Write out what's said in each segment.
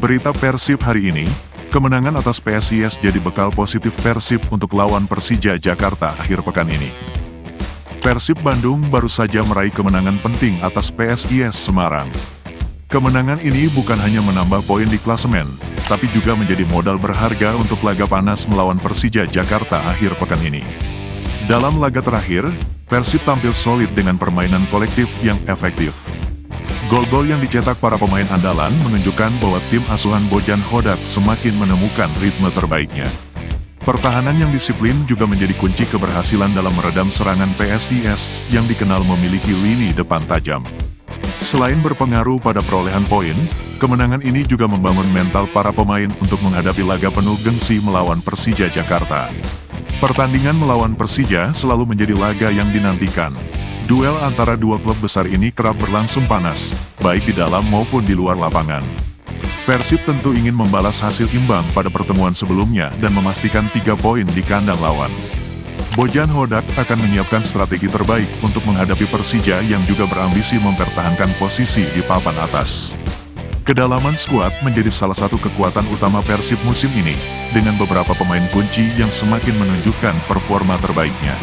Berita Persib hari ini, kemenangan atas PSIS jadi bekal positif Persib untuk lawan Persija Jakarta akhir pekan ini. Persib Bandung baru saja meraih kemenangan penting atas PSIS Semarang. Kemenangan ini bukan hanya menambah poin di klasemen, tapi juga menjadi modal berharga untuk laga panas melawan Persija Jakarta akhir pekan ini. Dalam laga terakhir, Persib tampil solid dengan permainan kolektif yang efektif. Gol-gol yang dicetak para pemain andalan menunjukkan bahwa tim asuhan Bojan Hodak semakin menemukan ritme terbaiknya. Pertahanan yang disiplin juga menjadi kunci keberhasilan dalam meredam serangan PSIS yang dikenal memiliki lini depan tajam. Selain berpengaruh pada perolehan poin, kemenangan ini juga membangun mental para pemain untuk menghadapi laga penuh gengsi melawan Persija Jakarta. Pertandingan melawan Persija selalu menjadi laga yang dinantikan. Duel antara dua klub besar ini kerap berlangsung panas, baik di dalam maupun di luar lapangan. Persib tentu ingin membalas hasil imbang pada pertemuan sebelumnya dan memastikan 3 poin di kandang lawan. Bojan Hodak akan menyiapkan strategi terbaik untuk menghadapi Persija yang juga berambisi mempertahankan posisi di papan atas. Kedalaman skuad menjadi salah satu kekuatan utama Persib musim ini, dengan beberapa pemain kunci yang semakin menunjukkan performa terbaiknya.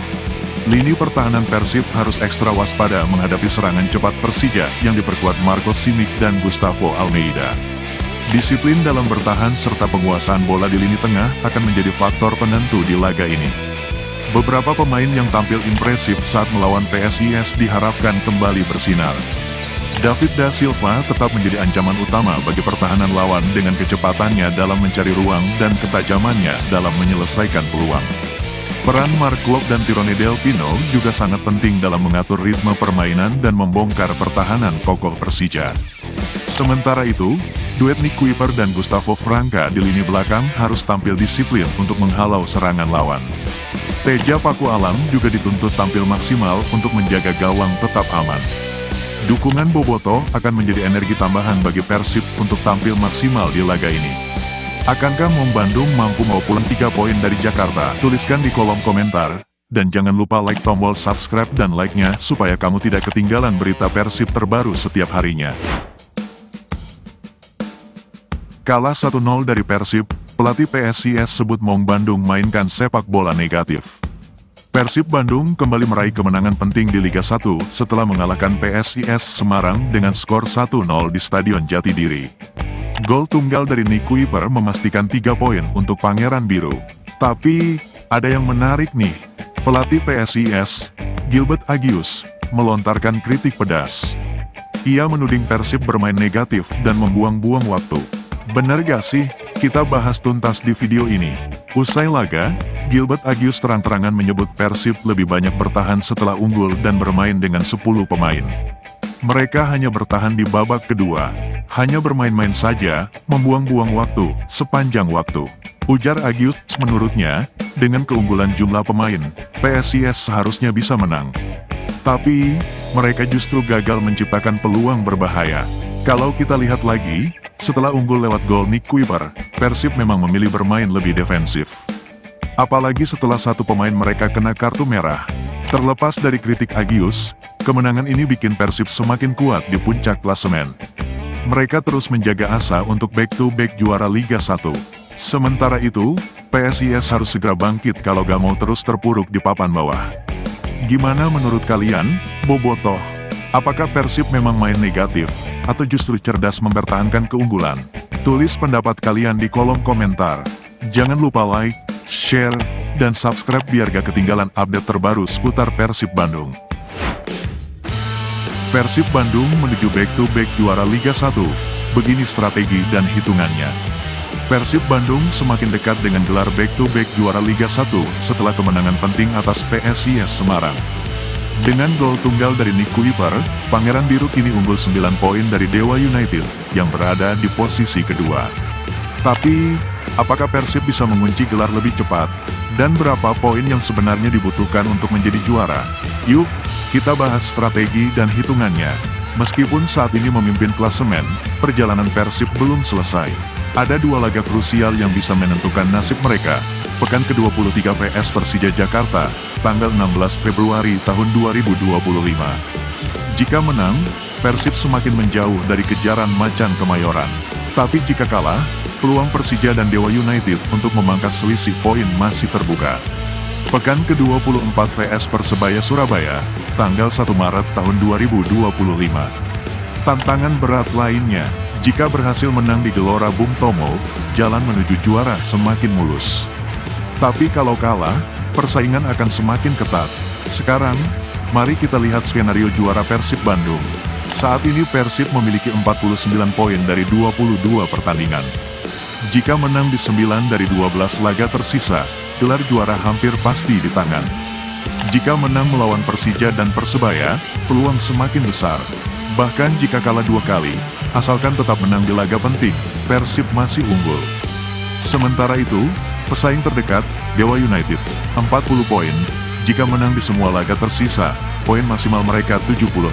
Lini pertahanan Persib harus ekstra waspada menghadapi serangan cepat Persija yang diperkuat Marco Simic dan Gustavo Almeida. Disiplin dalam bertahan serta penguasaan bola di lini tengah akan menjadi faktor penentu di laga ini. Beberapa pemain yang tampil impresif saat melawan PSIS diharapkan kembali bersinar. David Da Silva tetap menjadi ancaman utama bagi pertahanan lawan dengan kecepatannya dalam mencari ruang dan ketajamannya dalam menyelesaikan peluang. Peran Mark Klok dan Tirone Del Pino juga sangat penting dalam mengatur ritme permainan dan membongkar pertahanan kokoh Persija. Sementara itu, duet Nick Kuiper dan Gustavo Franca di lini belakang harus tampil disiplin untuk menghalau serangan lawan. Teja Paku Alam juga dituntut tampil maksimal untuk menjaga gawang tetap aman. Dukungan Boboto akan menjadi energi tambahan bagi Persib untuk tampil maksimal di laga ini. Akankah Maung Bandung mampu membawa pulang 3 poin dari Jakarta? Tuliskan di kolom komentar. Dan jangan lupa like tombol subscribe dan like-nya supaya kamu tidak ketinggalan berita Persib terbaru setiap harinya. Kalah 1-0 dari Persib, pelatih PSIS sebut Maung Bandung mainkan sepak bola negatif. Persib Bandung kembali meraih kemenangan penting di Liga 1 setelah mengalahkan PSIS Semarang dengan skor 1-0 di Stadion Jatidiri. Gol tunggal dari Nick Kuiper memastikan 3 poin untuk Pangeran Biru. Tapi, ada yang menarik nih. Pelatih PSIS, Gilbert Agius, melontarkan kritik pedas. Ia menuding Persib bermain negatif dan membuang-buang waktu. Benar gak sih? Kita bahas tuntas di video ini. Usai laga, Gilbert Agius terang-terangan menyebut Persib lebih banyak bertahan setelah unggul dan bermain dengan 10 pemain. Mereka hanya bertahan di babak kedua, hanya bermain-main saja, membuang-buang waktu, sepanjang waktu. Ujar Agius, menurutnya, dengan keunggulan jumlah pemain, PSIS seharusnya bisa menang. Tapi, mereka justru gagal menciptakan peluang berbahaya. Kalau kita lihat lagi, setelah unggul lewat gol Nick Kuiper, Persib memang memilih bermain lebih defensif. Apalagi setelah satu pemain mereka kena kartu merah. Terlepas dari kritik Agius, kemenangan ini bikin Persib semakin kuat di puncak klasemen. Mereka terus menjaga asa untuk back-to-back juara Liga 1. Sementara itu, PSIS harus segera bangkit kalau gak mau terus terpuruk di papan bawah. Gimana menurut kalian, Bobotoh? Apakah Persib memang main negatif, atau justru cerdas mempertahankan keunggulan? Tulis pendapat kalian di kolom komentar. Jangan lupa like, share, dan subscribe biar gak ketinggalan update terbaru seputar Persib Bandung. Persib Bandung menuju back-to-back juara Liga 1, begini strategi dan hitungannya. Persib Bandung semakin dekat dengan gelar back-to-back juara Liga 1 setelah kemenangan penting atas PSIS Semarang. Dengan gol tunggal dari Nick Kuiper, Pangeran Biru kini unggul 9 poin dari Dewa United, yang berada di posisi kedua. Tapi, apakah Persib bisa mengunci gelar lebih cepat? Dan berapa poin yang sebenarnya dibutuhkan untuk menjadi juara? Yuk, kita bahas strategi dan hitungannya. Meskipun saat ini memimpin klasemen, perjalanan Persib belum selesai. Ada 2 laga krusial yang bisa menentukan nasib mereka. Pekan ke-23 vs Persija Jakarta, tanggal 16 Februari tahun 2025. Jika menang, Persib semakin menjauh dari kejaran macan Kemayoran. Tapi jika kalah, peluang Persija dan Dewa United untuk memangkas selisih poin masih terbuka. Pekan ke-24 vs Persebaya Surabaya, tanggal 1 Maret tahun 2025. Tantangan berat lainnya, jika berhasil menang di Gelora Bung Tomo, jalan menuju juara semakin mulus. Tapi kalau kalah, persaingan akan semakin ketat. Sekarang, mari kita lihat skenario juara Persib Bandung. Saat ini Persib memiliki 49 poin dari 22 pertandingan. Jika menang di 9 dari 12 laga tersisa, gelar juara hampir pasti di tangan. Jika menang melawan Persija dan Persebaya, peluang semakin besar. Bahkan jika kalah 2 kali, asalkan tetap menang di laga penting, Persib masih unggul. Sementara itu, pesaing terdekat, Dewa United, 40 poin. Jika menang di semua laga tersisa, poin maksimal mereka 76.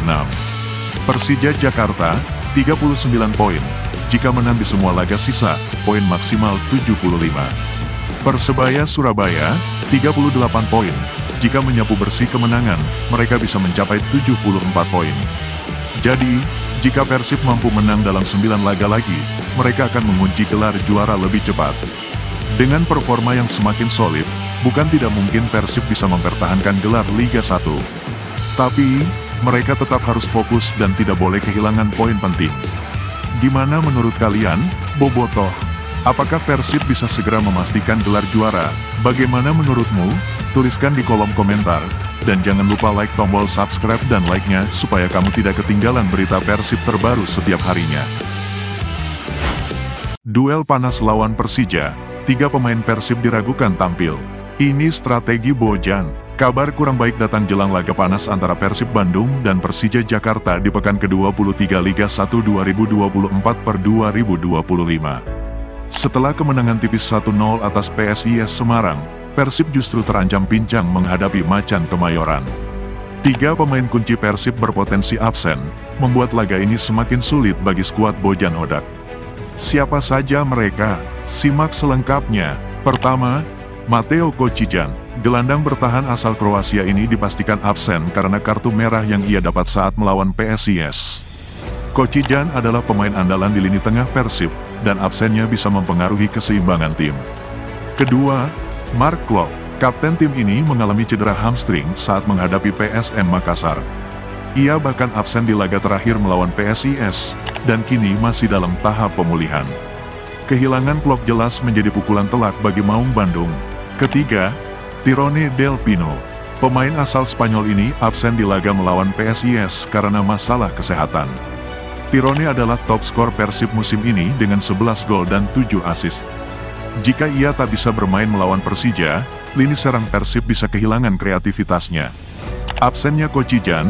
Persija Jakarta, 39 poin. Jika menang di semua laga sisa, poin maksimal 75. Persebaya Surabaya, 38 poin. Jika menyapu bersih kemenangan, mereka bisa mencapai 74 poin. Jadi, jika Persib mampu menang dalam 9 laga lagi, mereka akan mengunci gelar juara lebih cepat. Dengan performa yang semakin solid, bukan tidak mungkin Persib bisa mempertahankan gelar Liga 1. Tapi, mereka tetap harus fokus dan tidak boleh kehilangan poin penting. Gimana menurut kalian, Bobotoh? Apakah Persib bisa segera memastikan gelar juara? Bagaimana menurutmu? Tuliskan di kolom komentar. Dan jangan lupa like tombol subscribe dan like-nya supaya kamu tidak ketinggalan berita Persib terbaru setiap harinya. Duel panas lawan Persija, 3 pemain Persib diragukan tampil. Ini strategi Bojan. Kabar kurang baik datang jelang laga panas antara Persib Bandung dan Persija Jakarta di pekan ke-23 Liga 1 2024/2025. Setelah kemenangan tipis 1-0 atas PSIS Semarang, Persib justru terancam pincang menghadapi Macan Kemayoran. 3 pemain kunci Persib berpotensi absen, membuat laga ini semakin sulit bagi skuad Bojan Hodak. Siapa saja mereka? Simak selengkapnya. Pertama, Mateo Kocijan. Gelandang bertahan asal Kroasia ini dipastikan absen karena kartu merah yang ia dapat saat melawan PSIS. Kocijan adalah pemain andalan di lini tengah Persib, dan absennya bisa mempengaruhi keseimbangan tim. Kedua, Mark Klok. Kapten tim ini mengalami cedera hamstring saat menghadapi PSM Makassar. Ia bahkan absen di laga terakhir melawan PSIS, dan kini masih dalam tahap pemulihan. Kehilangan Klok jelas menjadi pukulan telak bagi Maung Bandung. Ketiga, Tirone Del Pino. Pemain asal Spanyol ini absen di laga melawan PSIS karena masalah kesehatan. Tirone adalah top skor Persib musim ini dengan 11 gol dan 7 assist. Jika ia tak bisa bermain melawan Persija, lini serang Persib bisa kehilangan kreativitasnya. Absennya Kocijan,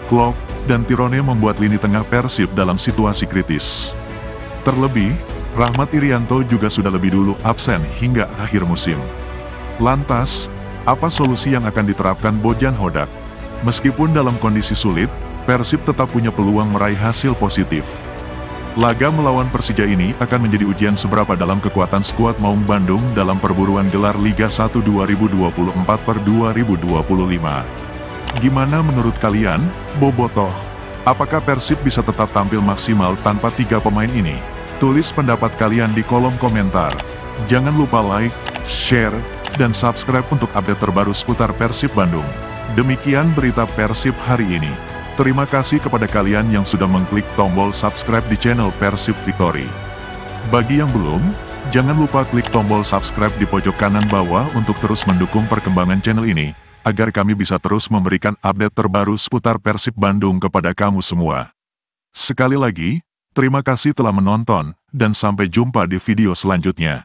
Klok, dan Tirone membuat lini tengah Persib dalam situasi kritis. Terlebih, Rahmat Irianto juga sudah lebih dulu absen hingga akhir musim. Lantas, apa solusi yang akan diterapkan Bojan Hodak? Meskipun dalam kondisi sulit, Persib tetap punya peluang meraih hasil positif. Laga melawan Persija ini akan menjadi ujian seberapa dalam kekuatan skuad Maung Bandung dalam perburuan gelar Liga 1 2024/2025. Gimana menurut kalian, Bobotoh? Apakah Persib bisa tetap tampil maksimal tanpa 3 pemain ini? Tulis pendapat kalian di kolom komentar. Jangan lupa like, share, dan subscribe untuk update terbaru seputar Persib Bandung. Demikian berita Persib hari ini. Terima kasih kepada kalian yang sudah mengklik tombol subscribe di channel Persib Victory. Bagi yang belum, jangan lupa klik tombol subscribe di pojok kanan bawah untuk terus mendukung perkembangan channel ini, agar kami bisa terus memberikan update terbaru seputar Persib Bandung kepada kamu semua. Sekali lagi, terima kasih telah menonton, dan sampai jumpa di video selanjutnya.